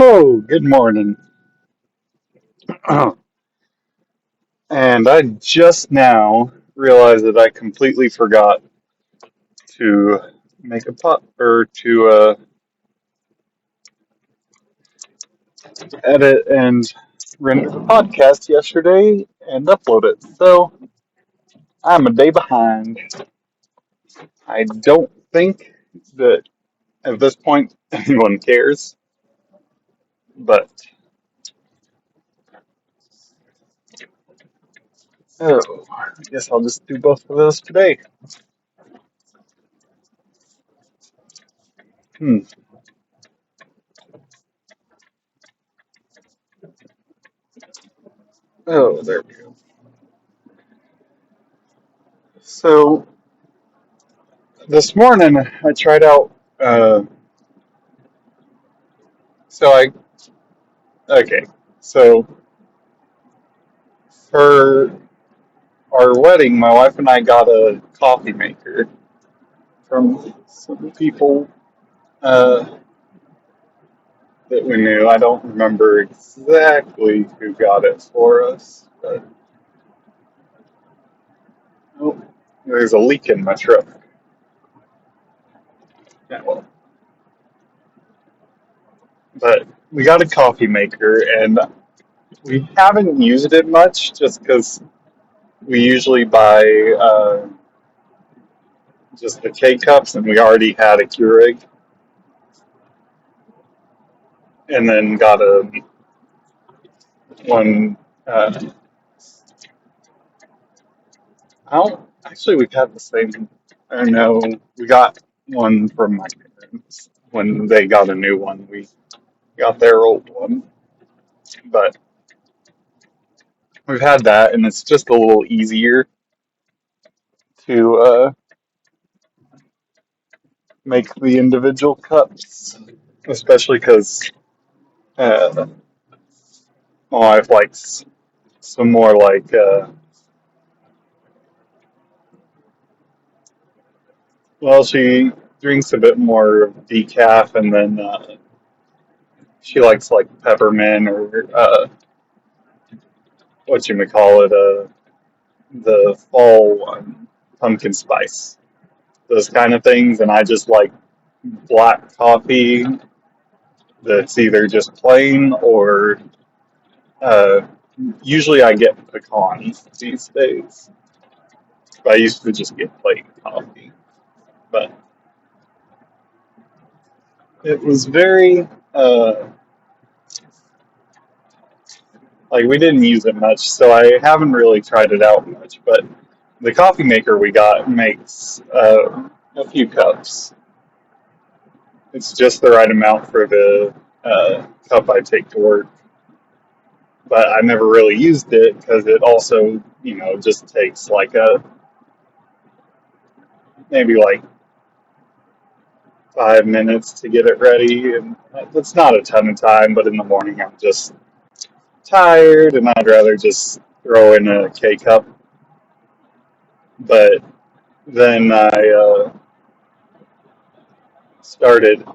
Oh, good morning. And I just now realized that I completely forgot to make a pot or to edit and render the podcast yesterday and upload it. So I'm a day behind. I don't think that at this point anyone cares, but I guess I'll just do both of those today. Hmm. Oh, there we go. So this morning I tried out. So I Okay, so for our wedding, my wife and I got a coffee maker from some people uh, that we knew. I don't remember exactly who got it for us, but oh, there's a leak in my truck. Yeah, well, but we got a coffee maker, and we haven't used it much just because we usually buy just the K cups, and we already had a Keurig, and then got a one. I don't actually. We've had the same. I know we got one from my parents when they got a new one. We got their old one, but we've had that, and it's just a little easier to make the individual cups, especially because uh, my wife likes some more well, she drinks a bit more decaf, and then she likes like peppermint or what you may call it, the fall one, pumpkin spice, those kind of things. And I just like black coffee that's either just plain or uh, usually I get pecans these days. But I used to just get plain coffee. But it was very, like, we didn't use it much, so I haven't really tried it out much. But the coffee maker we got makes a few cups. It's just the right amount for the cup I take to work. But I never really used it because it also, just takes like maybe like 5 minutes to get it ready, and that's not a ton of time. But in the morning, I'm just tired, and I'd rather just throw in a K cup. But then I started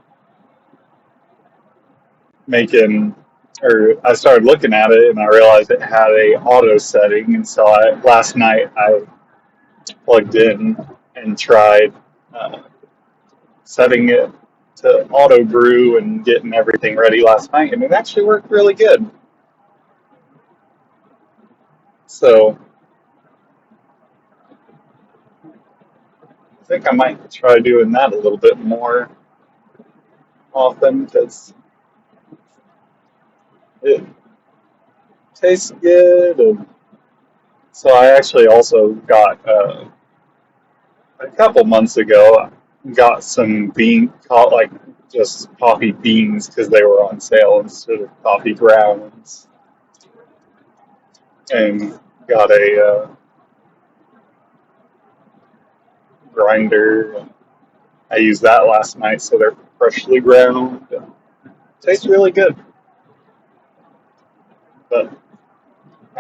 making, or I started looking at it, and I realized it had a auto setting, and so last night I plugged in and tried uh, setting it to auto brew and getting everything ready last night, and it actually worked really good. So I think I might try doing that a little bit more often because it tastes good. And so I actually also got a couple months ago got some like just coffee beans because they were on sale instead of coffee grounds, and got a grinder. I used that last night, so they're freshly ground. Tastes really good, but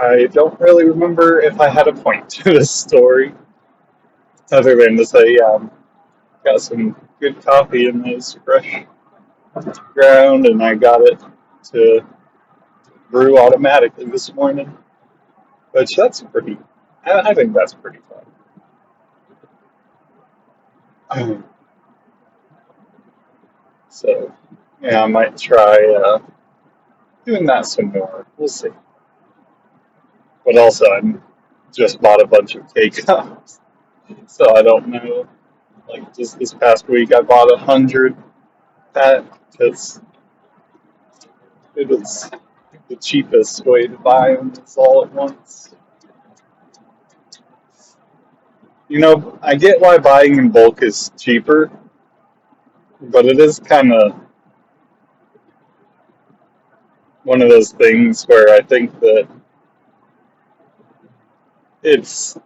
I don't really remember if I had a point to this story other than to say, yeah, got some good coffee in this fresh ground, and I got it to brew automatically this morning, which that's pretty. I think that's pretty fun. So yeah, I might try doing that some more. We'll see. But also, I just bought a bunch of K-cups, so I don't know. Like just this past week, I bought 100 pack because it was the cheapest way to buy them. It's all at once. I get why buying in bulk is cheaper, but it is kind of one of those things where I think that it's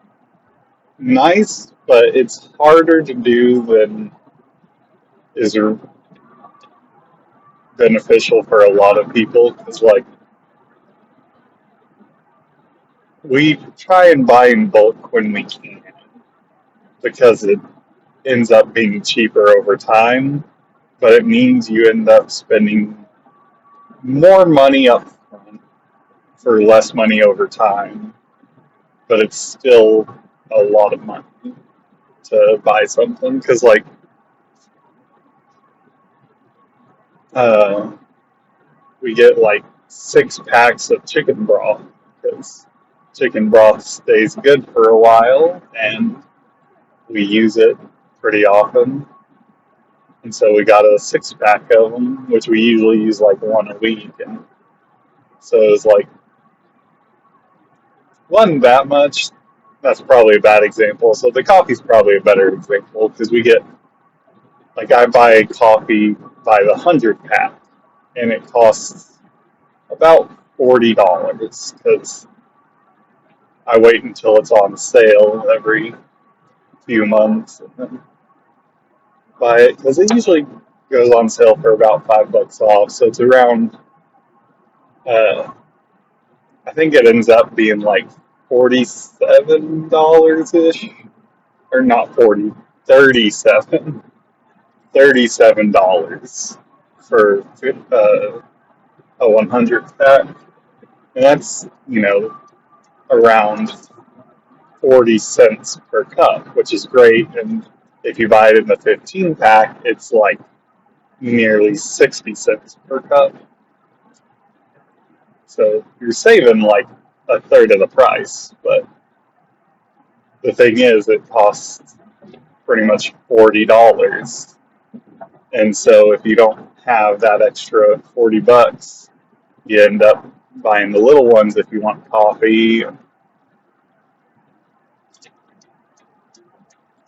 nice, but it's harder to do than is beneficial for a lot of people. Because, like, we try and buy in bulk when we can because it ends up being cheaper over time, but it means you end up spending more money up front for less money over time, but it's still a lot of money to buy something because, like, uh, we get like 6 packs of chicken broth because chicken broth stays good for a while and we use it pretty often. And so we got a 6 pack of them, which we usually use like one a week. And so it was like, wasn't that much. That's probably a bad example. So the coffee's probably a better example because we get, like, I buy coffee by the 100 pack and it costs about $40 because I wait until it's on sale every few months and then buy it because it usually goes on sale for about $5 off. So it's around, uh, I think it ends up being like $47 ish, or not 40, 37, $37 for a 100 pack, and that's around 40 cents per cup, which is great. And if you buy it in the 15 pack, it's like nearly 60 cents per cup. So you're saving like a third of the price. But the thing is, it costs pretty much $40. And so if you don't have that extra $40, you end up buying the little ones if you want coffee.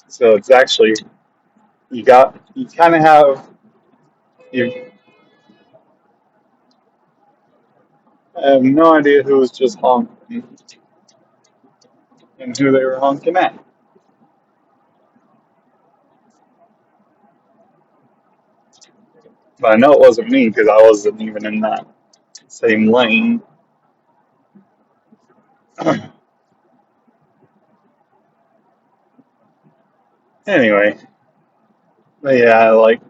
So it's actually, you kind of have, you I have no idea who was just honking and who they were honking at. But I know it wasn't me because I wasn't even in that same lane. Anyway, but yeah, like,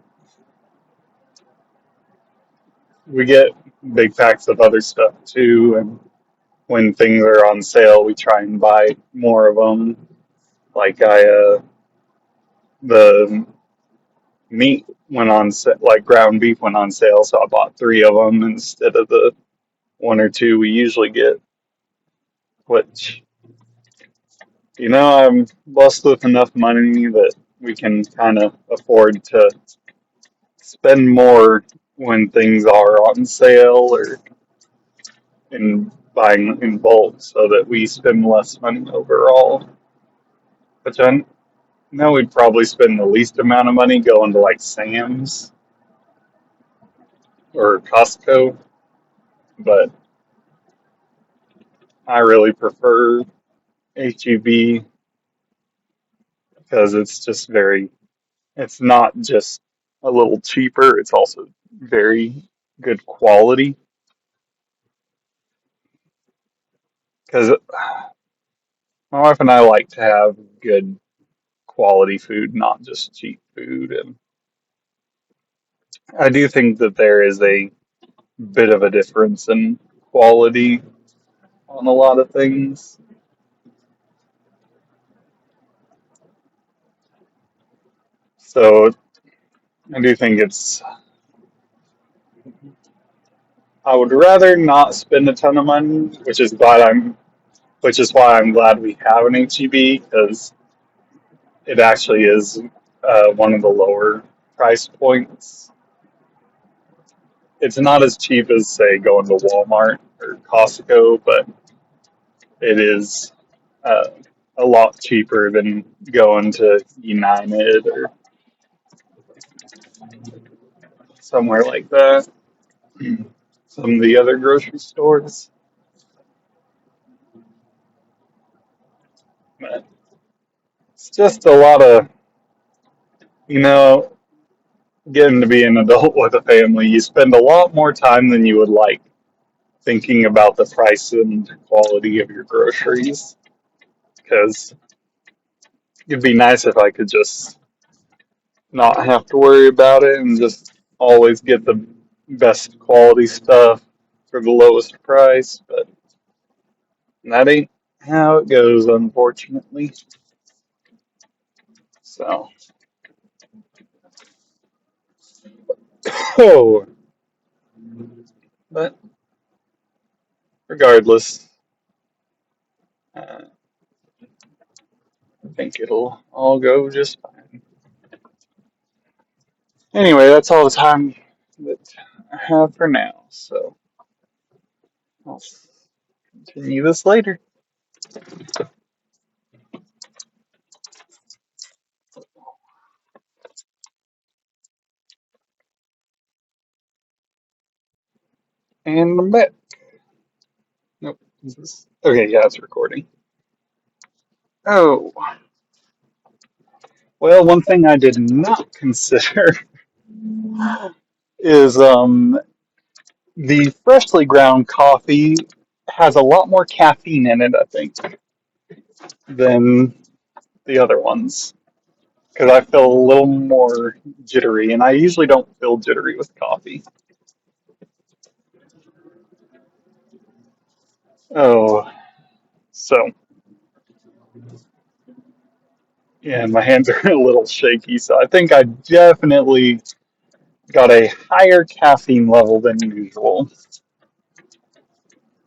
we get big packs of other stuff too, and when things are on sale, we try and buy more of them. Like, the meat went on like ground beef went on sale, so I bought 3 of them instead of the one or two we usually get. Which, I'm blessed with enough money that we can kind of afford to spend more when things are on sale or in buying in bulk so that we spend less money overall. Which I know we'd probably spend the least amount of money going to like Sam's or Costco, but I really prefer HEB because it's not just a little cheaper, it's also very good quality. Because my wife and I like to have good quality food, not just cheap food. And I do think that there is a bit of a difference in quality on a lot of things. So I do think I would rather not spend a ton of money, which is why I'm glad we have an HEB because it actually is one of the lower price points. It's not as cheap as say going to Walmart or Costco, but it is uh, a lot cheaper than going to United or somewhere like that. Some of the other grocery stores. But it's just a lot of, you know, getting to be an adult with a family. You spend a lot more time than you would like thinking about the price and quality of your groceries. Because it'd be nice if I could just not have to worry about it and just always get the best quality stuff for the lowest price. But that ain't how it goes, unfortunately. So, oh, but regardless, I think it'll all go just fine. Anyway, that's all the time that I have for now. So I'll continue this later. And I'm back. Nope. Is this? Okay, yeah, it's recording. Oh, well, one thing I did not consider is the freshly ground coffee has a lot more caffeine in it, I think, than the other ones. Because I feel a little more jittery, and I usually don't feel jittery with coffee. Oh, so yeah, my hands are a little shaky, so I think I definitely got a higher caffeine level than usual.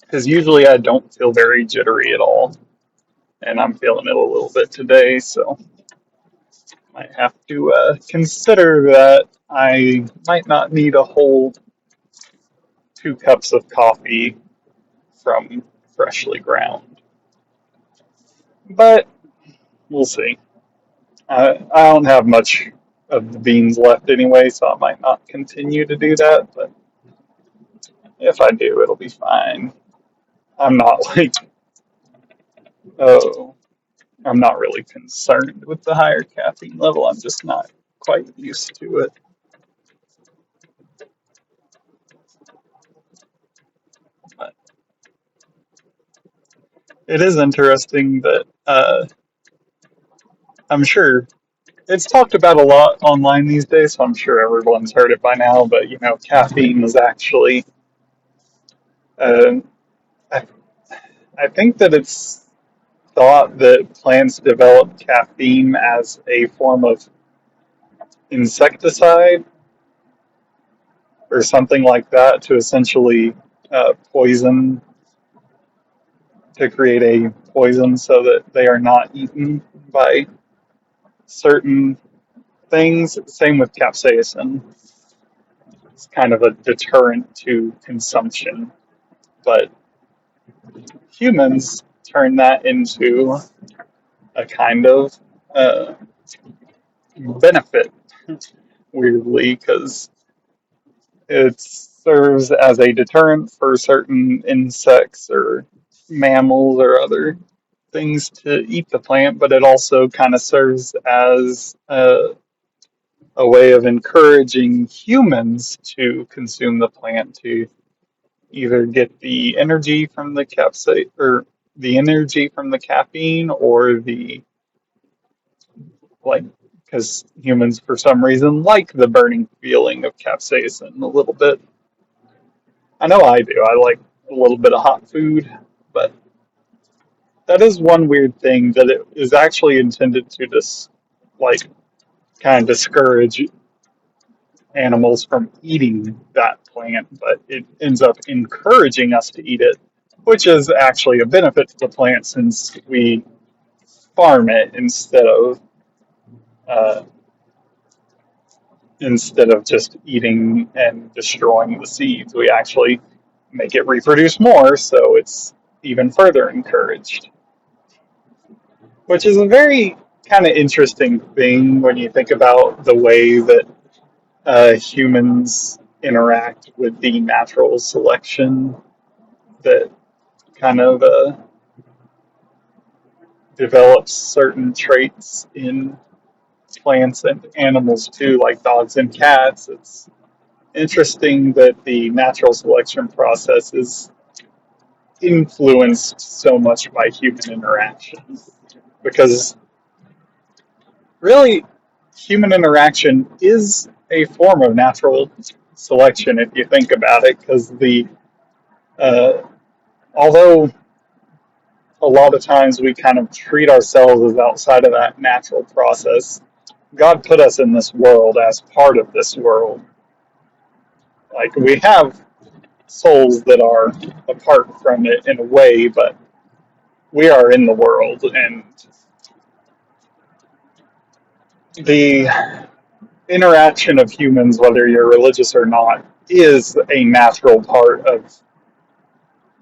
Because usually I don't feel very jittery at all, and I'm feeling it a little bit today, so might have to consider that I might not need a whole 2 cups of coffee from freshly ground. But we'll see. I don't have much of the beans left anyway, so I might not continue to do that. But if I do, it'll be fine. I'm not like, oh, I'm not really concerned with the higher caffeine level. I'm just not quite used to it. But it is interesting that I'm sure it's talked about a lot online these days, so I'm sure everyone's heard it by now. But caffeine is actually, uh, I, I think that it's thought that plants develop caffeine as a form of insecticide or something like that to essentially poison, to create a poison so that they are not eaten by certain things. Same with capsaicin. It's kind of a deterrent to consumption, but humans turn that into a kind of uh, benefit, weirdly, because it serves as a deterrent for certain insects or mammals or other things to eat the plant, but it also kind of serves as a way of encouraging humans to consume the plant to either get the energy from the capsaicin or the energy from the caffeine or the like because humans for some reason like the burning feeling of capsaicin a little bit. I know I do. I like a little bit of hot food, but that is one weird thing that it is actually intended to like kind of discourage animals from eating that plant, but it ends up encouraging us to eat it, which is actually a benefit to the plant since we farm it uh, instead of just eating and destroying the seeds. We actually make it reproduce more, so it's even further encouraged, which is a very kind of interesting thing when you think about the way that humans interact with the natural selection that kind of develops certain traits in plants and animals too, like dogs and cats. It's interesting that the natural selection process is influenced so much by human interactions because really human interaction is a form of natural selection if you think about it, because the uh, although a lot of times we kind of treat ourselves as outside of that natural process, God put us in this world as part of this world. Like we have souls that are apart from it in a way, but we are in the world, and the interaction of humans, whether you're religious or not, is a natural part of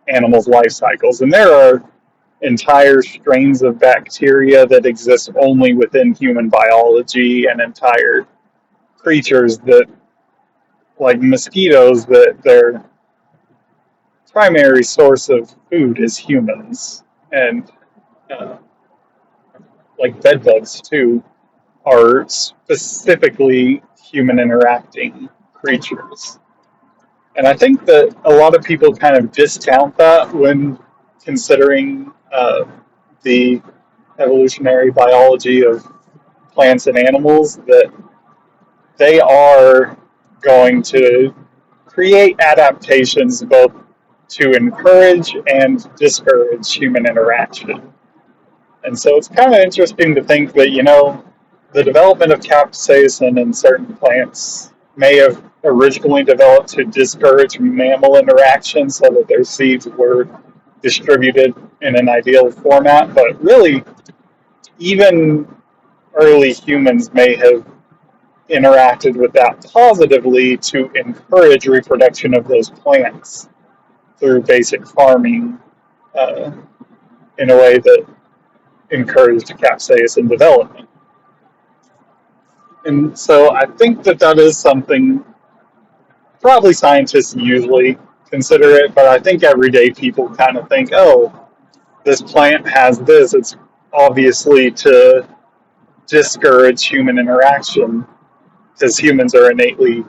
animals' life cycles. And there are entire strains of bacteria that exist only within human biology, and entire creatures that, like mosquitoes, that their primary source of food is humans. And uh, like bedbugs, too, are specifically human interacting creatures. And I think that a lot of people kind of discount that when considering the evolutionary biology of plants and animals, that they are going to create adaptations both to encourage and discourage human interaction. And so it's kind of interesting to think that, the development of capsaicin in certain plants may have originally developed to discourage mammal interaction so that their seeds were distributed in an ideal format, but really, even early humans may have interacted with that positively to encourage reproduction of those plants through basic farming uh, in a way that encouraged capsaicin development. And so I think that that is something probably scientists usually consider it, but I think everyday people kind of think, oh, this plant has this. It's obviously to discourage human interaction because humans are innately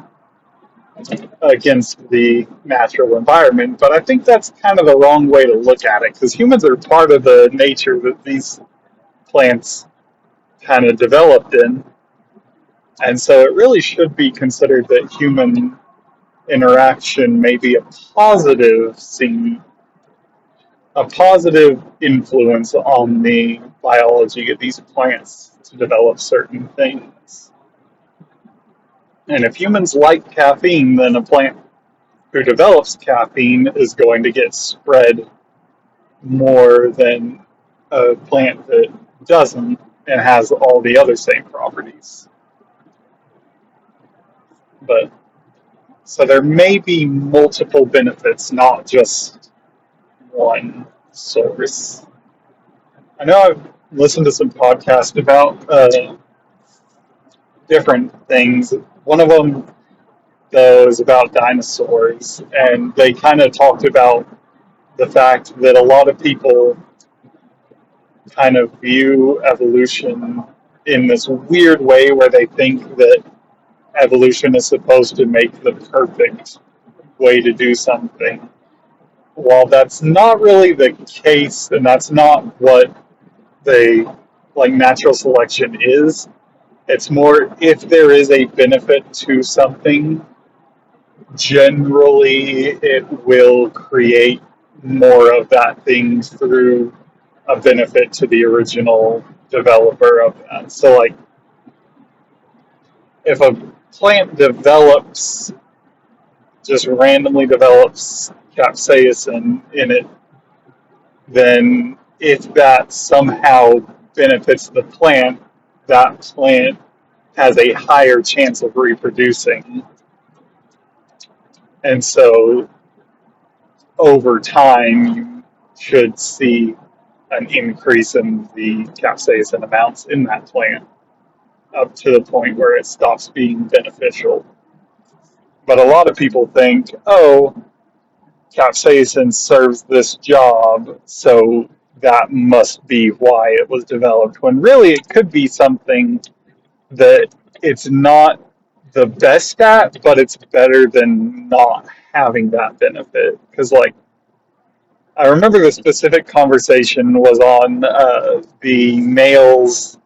against the natural environment. But I think that's kind of the wrong way to look at it, because humans are part of the nature that these plants kind of developed in. And so it really should be considered that human interaction may be a positive influence on the biology of these plants to develop certain things. And if humans like caffeine, then a plant who develops caffeine is going to get spread more than a plant that doesn't and has all the other same properties. But so there may be multiple benefits, not just one source. I know I've listened to some podcasts about different things. One of them, though, is about dinosaurs, and they kind of talked about the fact that a lot of people kind of view evolution in this weird way where they think that evolution is supposed to make the perfect way to do something. While that's not really the case, and that's not what they like natural selection is, it's more if there is a benefit to something, generally it will create more of that thing through a benefit to the original developer of that. So, like, if a plant just randomly develops capsaicin in it, then if that somehow benefits the plant, that plant has a higher chance of reproducing. And so over time, you should see an increase in the capsaicin amounts in that plant up to the point where it stops being beneficial. But a lot of people think, oh, capsaicin serves this job, so that must be why it was developed. When really it could be something that it's not the best at, but it's better than not having that benefit. Because, like, I remember the specific conversation was on the nails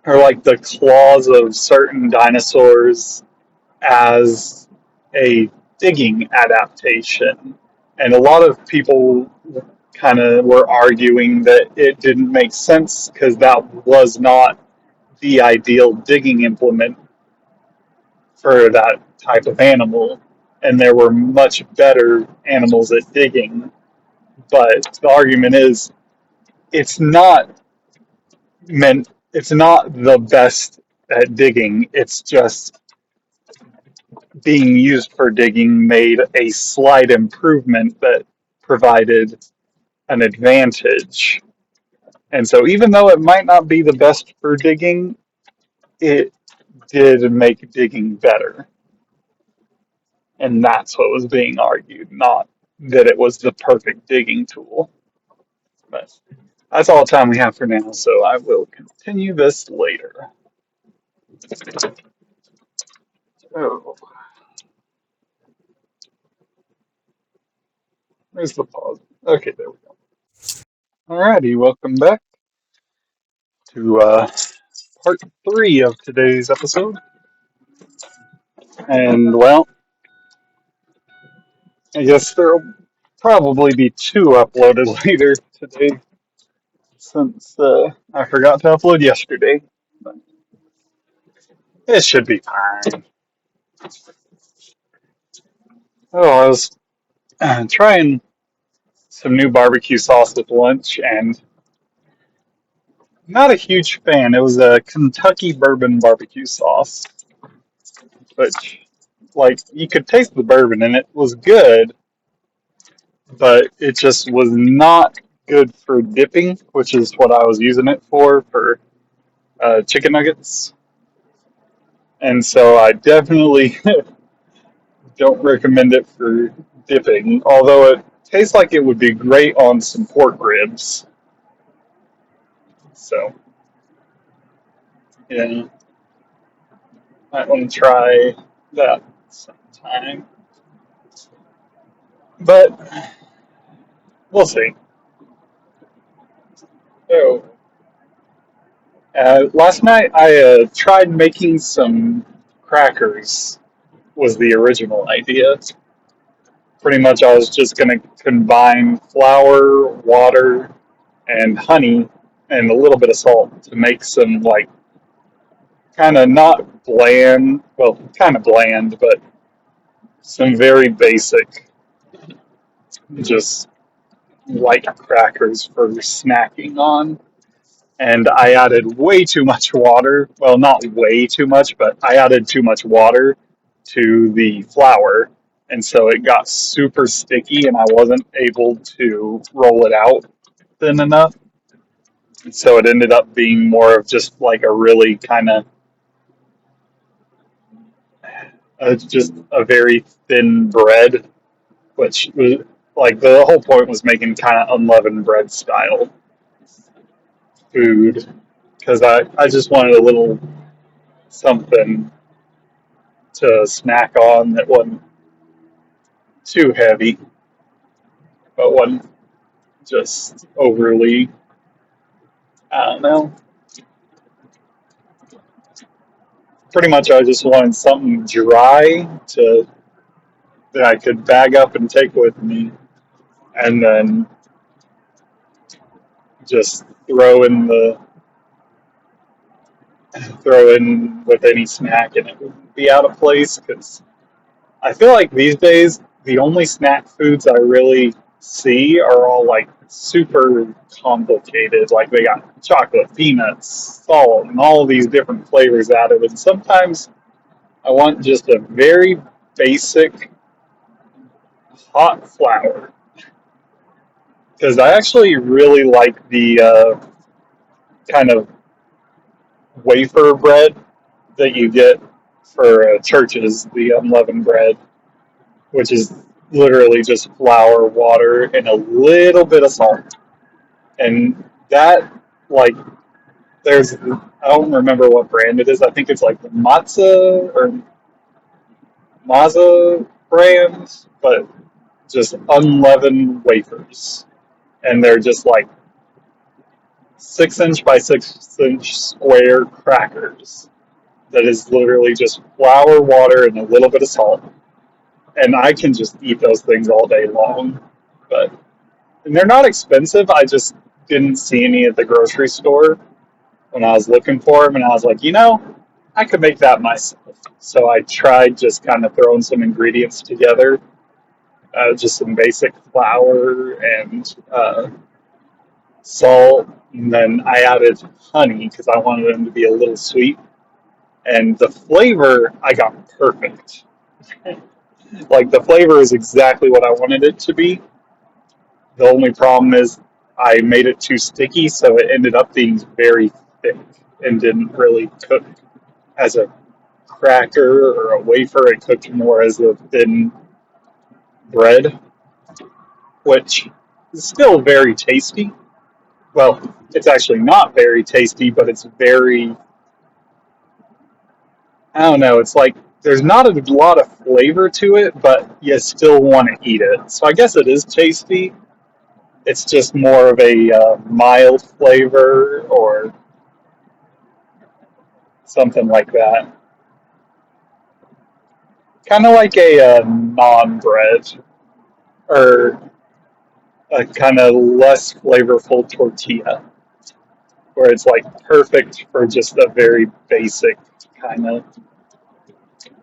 or like the claws of certain dinosaurs as a digging adaptation. And a lot of people kind of were arguing that it didn't make sense because that was not the ideal digging implement for that type of animal. And there were much better animals at digging. But the argument is it's not the best at digging. It's just being used for digging made a slight improvement that provided an advantage. And so even though it might not be the best for digging, it did make digging better. And that's what was being argued, not that it was the perfect digging tool. But that's all the time we have for now, so I will continue this later. Oh, where's the pause? Okay, there we go. Alrighty, welcome back to part 3 of today's episode. And, well, I guess there'll probably be 2 uploaded later today since I forgot to upload yesterday. But it should be fine. Oh, I was trying some new barbecue sauce with lunch and not a huge fan. It was a Kentucky bourbon barbecue sauce, which, like, you could taste the bourbon and it was good, but it just was not good for dipping, which is what I was using it for chicken nuggets. And so I definitely don't recommend it for dipping, although it tastes like it would be great on some pork ribs. So, yeah, might want to try that sometime. But we'll see. So, last night I tried making some crackers, was the original idea. Pretty much I was just going to combine flour, water, and honey and a little bit of salt to make some, like, kind of not bland, well, kind of bland, but some very basic, just light crackers for snacking on. And I added way too much water. Well, not way too much, but I added too much water to the flour. And so it got super sticky and I wasn't able to roll it out thin enough. And so it ended up being more of just like a really kind of, just a very thin bread, which was like the whole point was making kind of unleavened bread style food. Because I just wanted a little something to snack on that wasn't too heavy, but wasn't just overly, I don't know. pretty much I just wanted something dry to that I could bag up and take with me, and then just throw in with any snack, and it wouldn't be out of place. Because I feel like these days the only snack foods I really see are all like super complicated. Like they got chocolate, peanuts, salt, and all these different flavors added. And sometimes I want just a very basic hot flour because I actually really like the kind of wafer bread that you get for churches, the unleavened bread, which is literally just flour, water, and a little bit of salt. And that, like, I don't remember what brand it is. I think it's like the Matza or Maza brand, but just unleavened wafers. And they're just like 6 inch by 6 inch square crackers that is literally just flour, water, and a little bit of salt. And I can just eat those things all day long. But and they're not expensive. I just didn't see any at the grocery store when I was looking for them, and I was like, I could make that myself. So I tried just kind of throwing some ingredients together, just some basic flour and salt, and then I added honey because I wanted them to be a little sweet. And the flavor I got perfect. Like the flavor is exactly what I wanted it to be. The only problem is I made it too sticky, so it ended up being very thick and didn't really cook as a cracker or a wafer. It cooked more as a thin bread, which is still very tasty. Well, it's actually not very tasty, but it's very, I don't know, it's like there's not a lot of flavor to it, but you still want to eat it. So I guess it is tasty. It's just more of a mild flavor or something like that. Kind of like a non bread or a kind of less flavorful tortilla, where it's like perfect for just a very basic kind of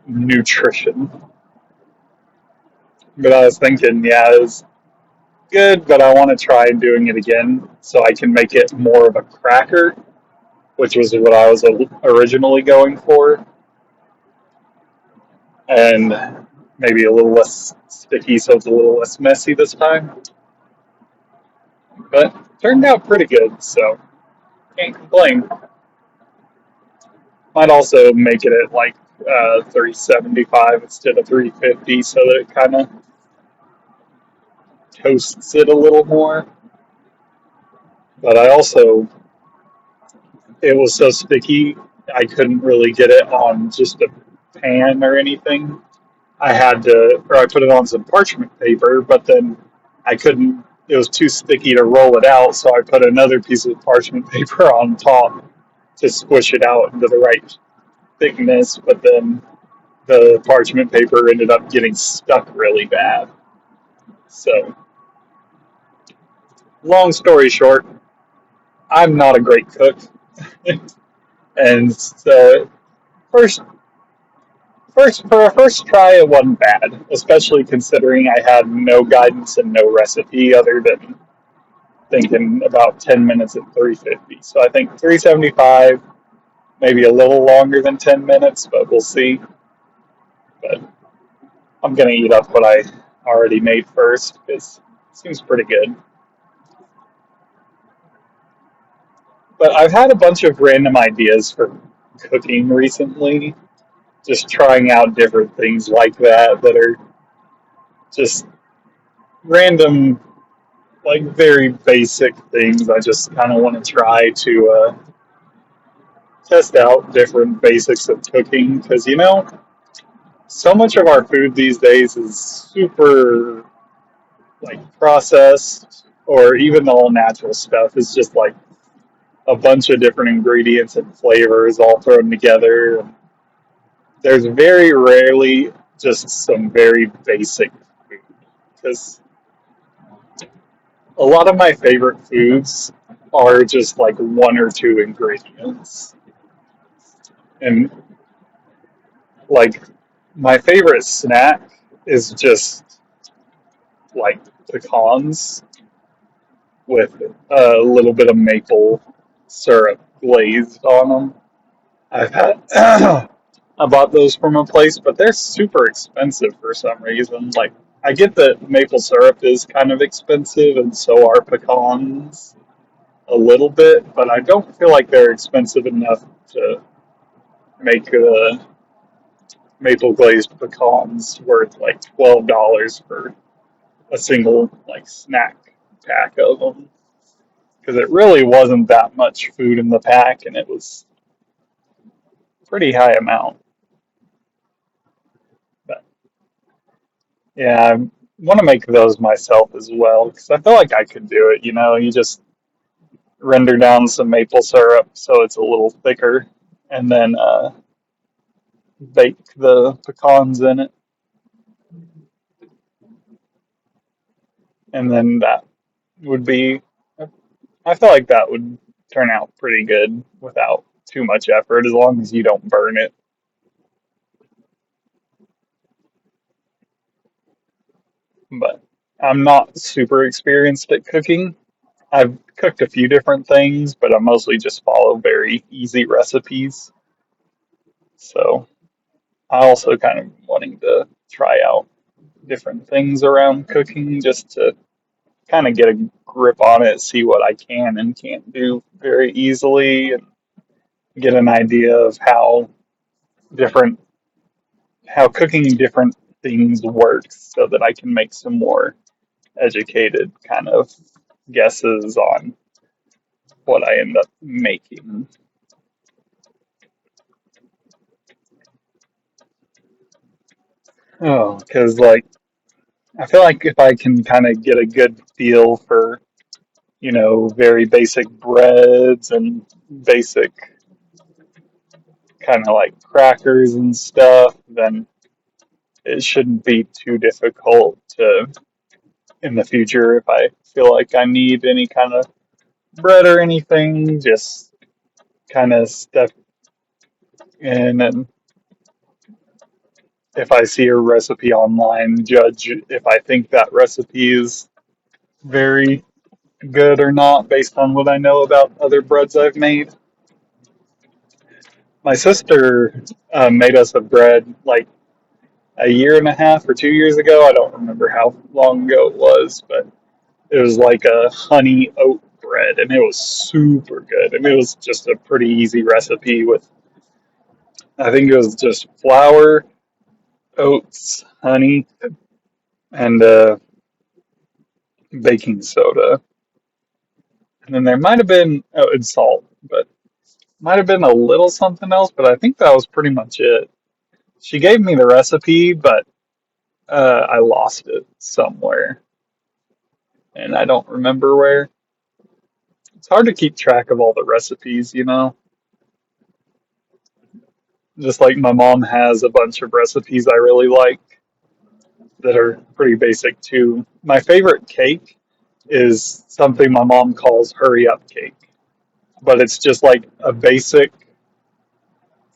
nutrition. But I was thinking, yeah, it's good, but I want to try doing it again so I can make it more of a cracker, which was what I was originally going for, and maybe a little less sticky so it's a little less messy this time. But it turned out pretty good, so can't complain. Might also make it at like 375 instead of 350 so that it kind of toasts it a little more. But it was so sticky, I couldn't really get it on just a pan or anything. I put it on some parchment paper, but then I couldn't, it was too sticky to roll it out, so I put another piece of parchment paper on top to squish it out into the right thickness, but then the parchment paper ended up getting stuck really bad. So, long story short, I'm not a great cook. And so, first, for a first try, it wasn't bad, especially considering I had no guidance and no recipe other than thinking about 10 minutes at 350. So I think 375, maybe a little longer than 10 minutes, but we'll see. But I'm going to eat up what I already made first because it seems pretty good. But I've had a bunch of random ideas for cooking recently, just trying out different things like that are just random, like very basic things. I just kind of want to try to test out different basics of cooking because, so much of our food these days is super like processed, or even the all natural stuff is just like a bunch of different ingredients and flavors all thrown together. there's very rarely just some very basic food because a lot of my favorite foods are just like one or two ingredients. And like my favorite snack is just like pecans with a little bit of maple syrup glazed on them. I've had I bought those from a place, but they're super expensive for some reason. Like I get that maple syrup is kind of expensive and so are pecans a little bit, but I don't feel like they're expensive enough to make maple glazed pecans worth like $12 for a single like snack pack of them because it really wasn't that much food in the pack and it was a pretty high amount. But yeah, I want to make those myself as well because I feel like I could do it. You know, you just render down some maple syrup so it's a little thicker and then bake the pecans in it, and then that would be. I feel like that would turn out pretty good without too much effort, as long as you don't burn it. But I'm not super experienced at cooking. I've cooked a few different things, but I mostly just follow very easy recipes. So I also kind of wanting to try out different things around cooking just to kind of get a grip on it, see what I can and can't do very easily, and get an idea of different how cooking different things works so that I can make some more educated kind of guesses on what I end up making. Oh, because like I feel like if I can kind of get a good feel for, very basic breads and basic kind of like crackers and stuff, then it shouldn't be too difficult to in the future if I feel like I need any kind of bread or anything, just kind of step in and if I see a recipe online, judge if I think that recipe is very good or not based on what I know about other breads I've made. My sister made us a bread like a year and a half or 2 years ago. I don't remember how long ago it was, but it was like a honey oat bread and it was super good. And it was just a pretty easy recipe with, I think it was just flour, oats, honey, and baking soda. And then there might have been, oh, and salt, but might have been a little something else, but I think that was pretty much it. She gave me the recipe, but I lost it somewhere, and I don't remember where. It's hard to keep track of all the recipes, you know? Just like my mom has a bunch of recipes I really like that are pretty basic too. My favorite cake is something my mom calls hurry up cake, but it's just like a basic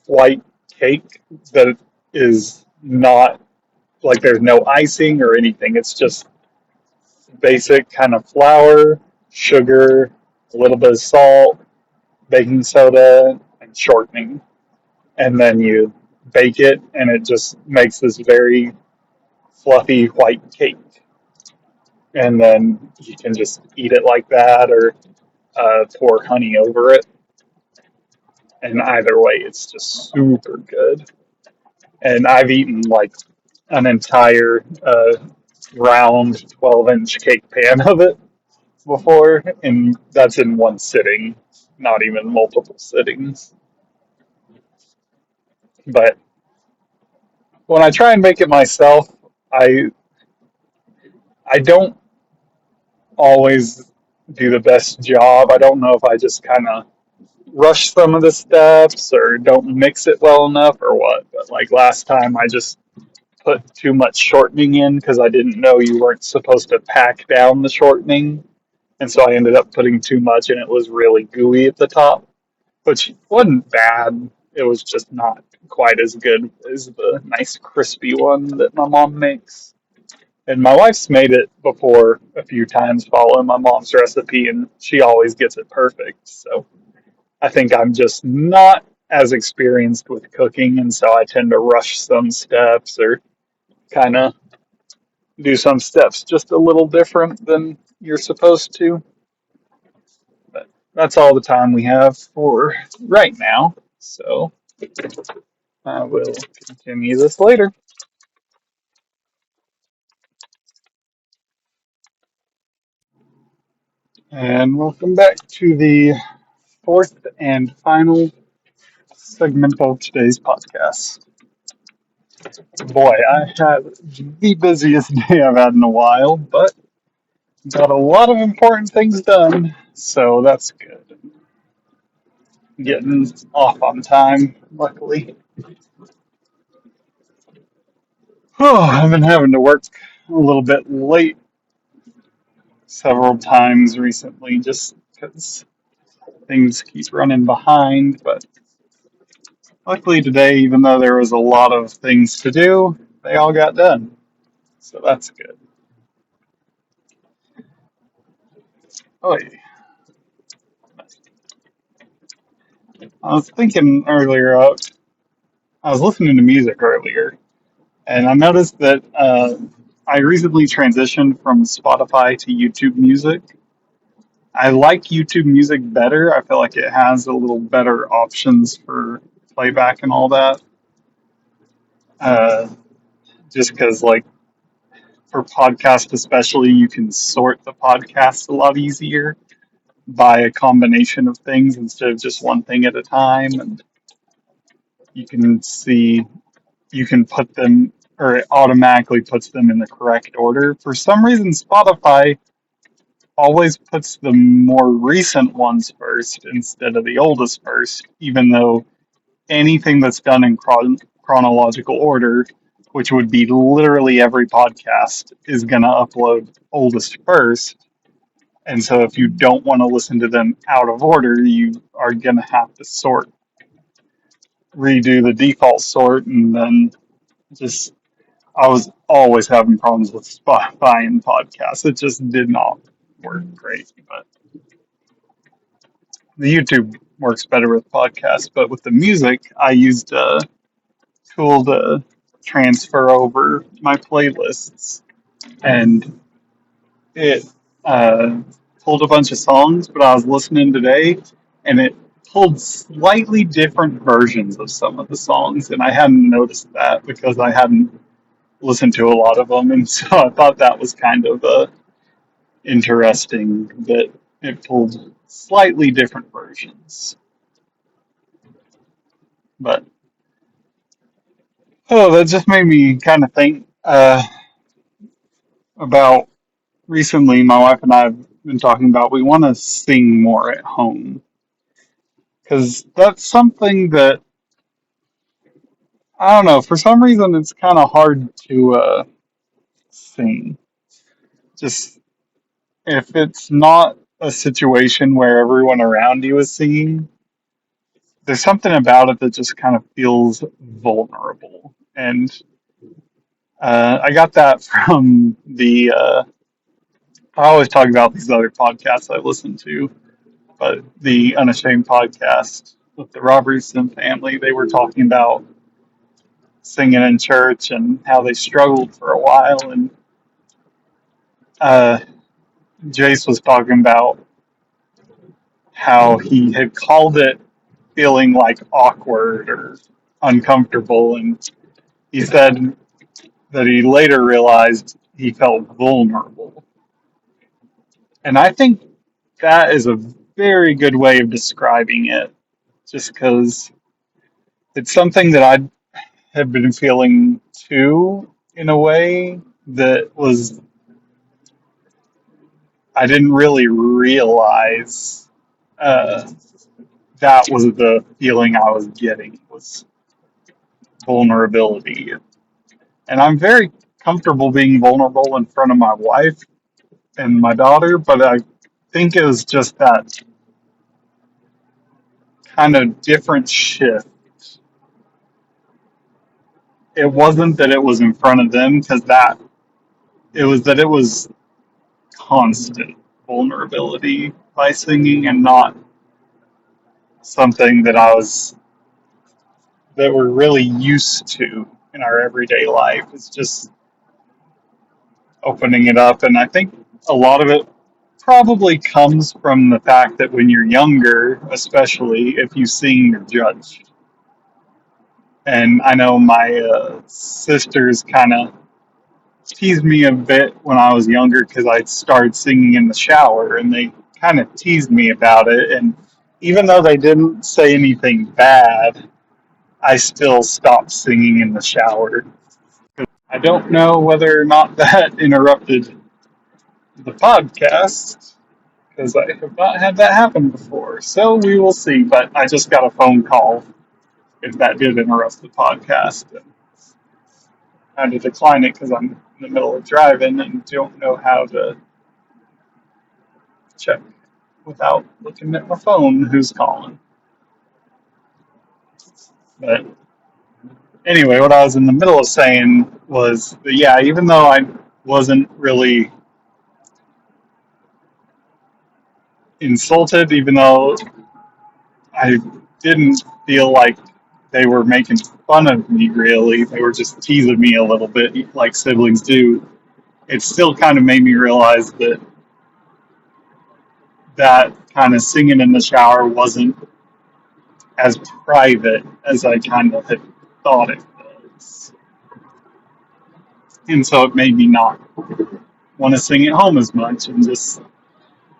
white cake that is not like there's no icing or anything. It's just basic kind of flour, sugar, a little bit of salt, baking soda, and shortening. And then you bake it, and it just makes this very fluffy white cake. And then you can just eat it like that or pour honey over it. And either way, it's just super good. And I've eaten like an entire round 12-inch cake pan of it before, and that's in one sitting, not even multiple sittings. But when I try and make it myself, I I don't always do the best job. I don't know if I just kind of rush some of the steps or don't mix it well enough or what. But like last time, I just put too much shortening in because I didn't know you weren't supposed to pack down the shortening. And so I ended up putting too much and it was really gooey at the top, which wasn't bad. It was just not quite as good as the nice crispy one that my mom makes. And my wife's made it before a few times following my mom's recipe, and she always gets it perfect. So I think I'm just not as experienced with cooking, and so I tend to rush some steps or kind of do some steps just a little different than you're supposed to. But that's all the time we have for right now. So I will continue this later. And welcome back to the fourth and final segment of today's podcast. Boy, I had the busiest day I've had in a while, but got a lot of important things done, so that's good. Getting off on time, luckily. Oh, I've been having to work a little bit late several times recently just because things keep running behind, but luckily today, even though there was a lot of things to do, they all got done. So that's good. Oh, yeah. I was thinking earlier, I was listening to music earlier, and I noticed that I recently transitioned from Spotify to YouTube Music. I like YouTube Music better. I feel like it has a little better options for playback and all that. Uh, just because, like, for podcasts especially, you can sort the podcast a lot easier by a combination of things instead of just one thing at a time. And you can see, you can put them, or it automatically puts them in the correct order. For some reason, Spotify always puts the more recent ones first instead of the oldest first, even though anything that's done in chronological order, which would be literally every podcast, is going to upload oldest first. And so if you don't want to listen to them out of order, you are going to have to redo the default sort, and then just, I was always having problems with Spotify and podcasts. It just did not work great. But the YouTube works better with podcasts. But with the music, I used a tool to transfer over my playlists, and it pulled a bunch of songs. But I was listening today, and it pulled slightly different versions of some of the songs, and I hadn't noticed that because I hadn't listened to a lot of them, and so I thought that was kind of interesting that it pulled slightly different versions. But oh, that just made me kind of think about recently. My wife and I have been talking about we want to sing more at home because that's something that I don't know. For some reason, it's kind of hard to sing. Just if it's not a situation where everyone around you is singing, there's something about it that just kind of feels vulnerable. And I got that from I always talk about these other podcasts I listen to, but the Unashamed podcast with the Robertson family, they were talking about singing in church and how they struggled for a while. And uh, Jace was talking about how he had called it feeling like awkward or uncomfortable. And he said that he later realized he felt vulnerable. And I think that is a very good way of describing it, just because it's something that I have been feeling too, in a way that was, I didn't really realize. Uh, that was the feeling I was getting, was vulnerability. And I'm very comfortable being vulnerable in front of my wife and my daughter, but I think it was just that kind of different shift. It wasn't that it was in front of them, because it was that it was constant vulnerability by singing, and not something that we're really used to in our everyday life. It's just opening it up. And I think a lot of it probably comes from the fact that when you're younger, especially, if you sing, you're judged. And I know my sisters kind of teased me a bit when I was younger because I started singing in the shower, and they kind of teased me about it. And even though they didn't say anything bad, I still stopped singing in the shower. I don't know whether or not that interrupted the podcast, because I have not had that happen before. So we will see. But I just got a phone call if that did interrupt the podcast. I had to decline it because I'm in the middle of driving and don't know how to check without looking at my phone who's calling. But anyway, what I was in the middle of saying was that, yeah, even though I wasn't really insulted, even though I didn't feel like they were making fun of me, really, they were just teasing me a little bit like siblings do. It still kind of made me realize that that kind of singing in the shower wasn't as private as I kind of had thought it was. And so it made me not want to sing at home as much. And just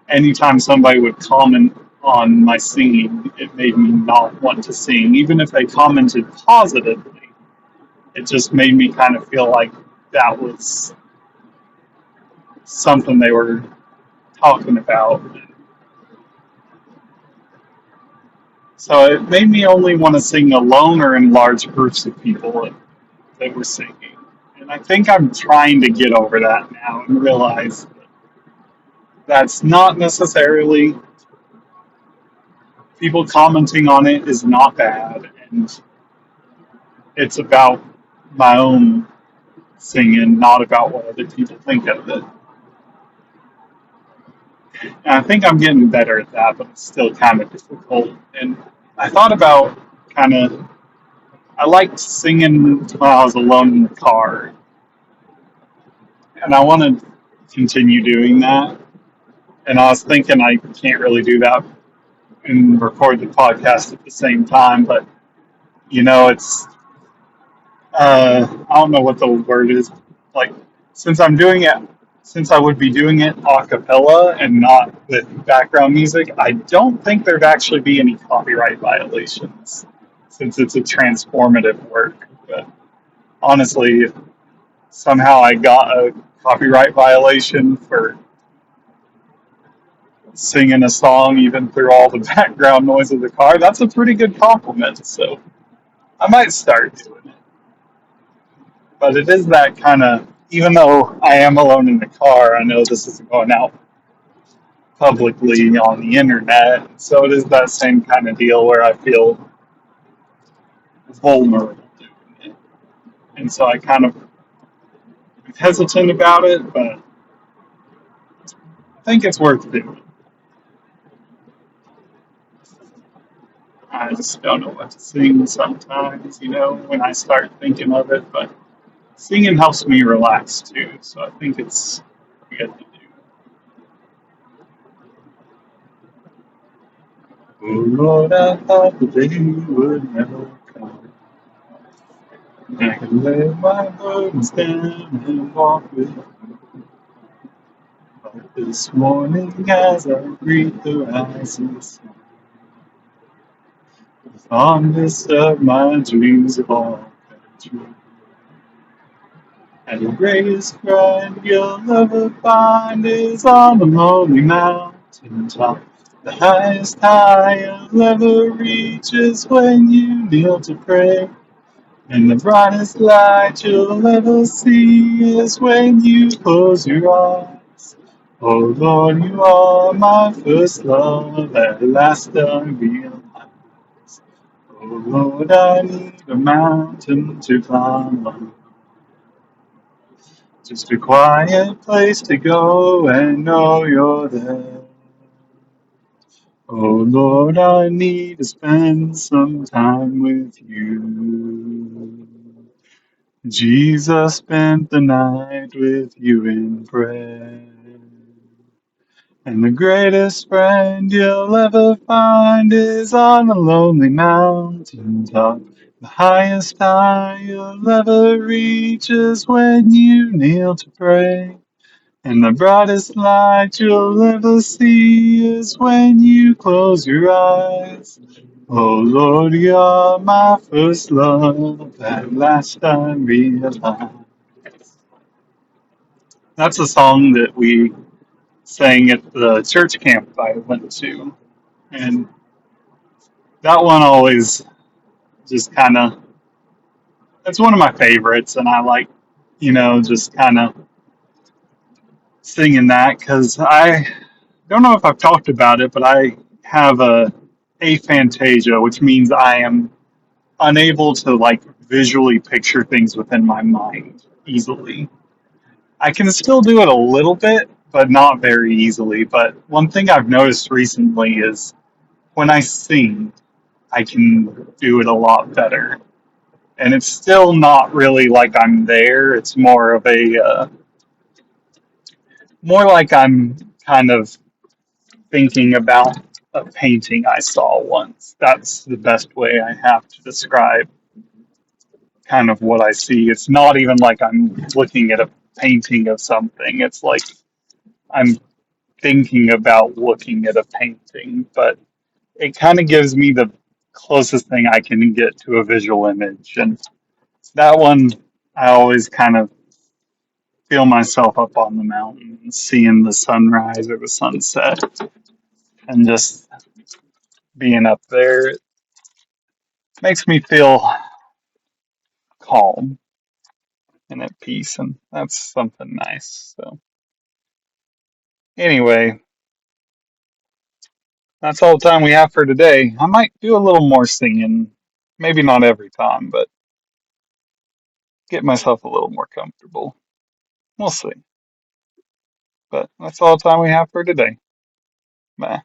anytime somebody would comment on my singing, it made me not want to sing. Even if they commented positively, it just made me kind of feel like that was something they were talking about. So it made me only want to sing alone or in large groups of people that were singing. And I think I'm trying to get over that now and realize that that's not necessarily, people commenting on it is not bad. And it's about my own singing, not about what other people think of it. And I think I'm getting better at that, but it's still kind of difficult. And I thought about kind of, I liked singing when I was alone in the car, and I want to continue doing that. And I was thinking I can't really do that and record the podcast at the same time, but it's I don't know what the word is. Like, since I'm doing it, since I would be doing it a cappella and not with background music, I don't think there'd actually be any copyright violations, since it's a transformative work. But honestly, if somehow I got a copyright violation for singing a song even through all the background noise of the car, that's a pretty good compliment. So I might start doing it. But it is that kind of, even though I am alone in the car, I know this isn't going out publicly on the internet. So it is that same kind of deal where I feel vulnerable doing it. And so I kind of am hesitant about it, but I think it's worth doing. I just don't know what to sing sometimes, when I start thinking of it. But singing helps me relax too, so I think it's good to do. Oh Lord, I thought the day would never come. I could lay my burdens down and walk with you. But this morning, as I breathe the rising sun, the fondest of my dreams have all come true. And the greatest friend you'll ever find is on the lonely mountain top. The highest high you'll ever reach is when you kneel to pray. And the brightest light you'll ever see is when you close your eyes. Oh Lord, you are my first love, at last I realize. Oh Lord, I need a mountain to climb on, just a quiet place to go and know you're there. Oh Lord, I need to spend some time with you. Jesus spent the night with you in prayer. And the greatest friend you'll ever find is on a lonely mountain top. The highest high you'll ever reach is when you kneel to pray. And the brightest light you'll ever see is when you close your eyes. Oh Lord, you're my first love, at last I realize. That's a song that we sang at the church camp I went to. And that one always just kind of, it's one of my favorites. And I like, just kind of singing that because I don't know if I've talked about it, but I have a aphantasia, which means I am unable to like visually picture things within my mind easily. I can still do it a little bit, but not very easily. But one thing I've noticed recently is when I sing, I can do it a lot better. And it's still not really like I'm there. It's more of more like I'm kind of thinking about a painting I saw once. That's the best way I have to describe kind of what I see. It's not even like I'm looking at a painting of something. It's like I'm thinking about looking at a painting, but it kind of gives me the closest thing I can get to a visual image. And that one, I always kind of feel myself up on the mountain, seeing the sunrise or the sunset, and just being up there. It makes me feel calm and at peace, and that's something nice. So, anyway, that's all the time we have for today. I might do a little more singing, maybe not every time, but get myself a little more comfortable. We'll see. But that's all the time we have for today. Bye.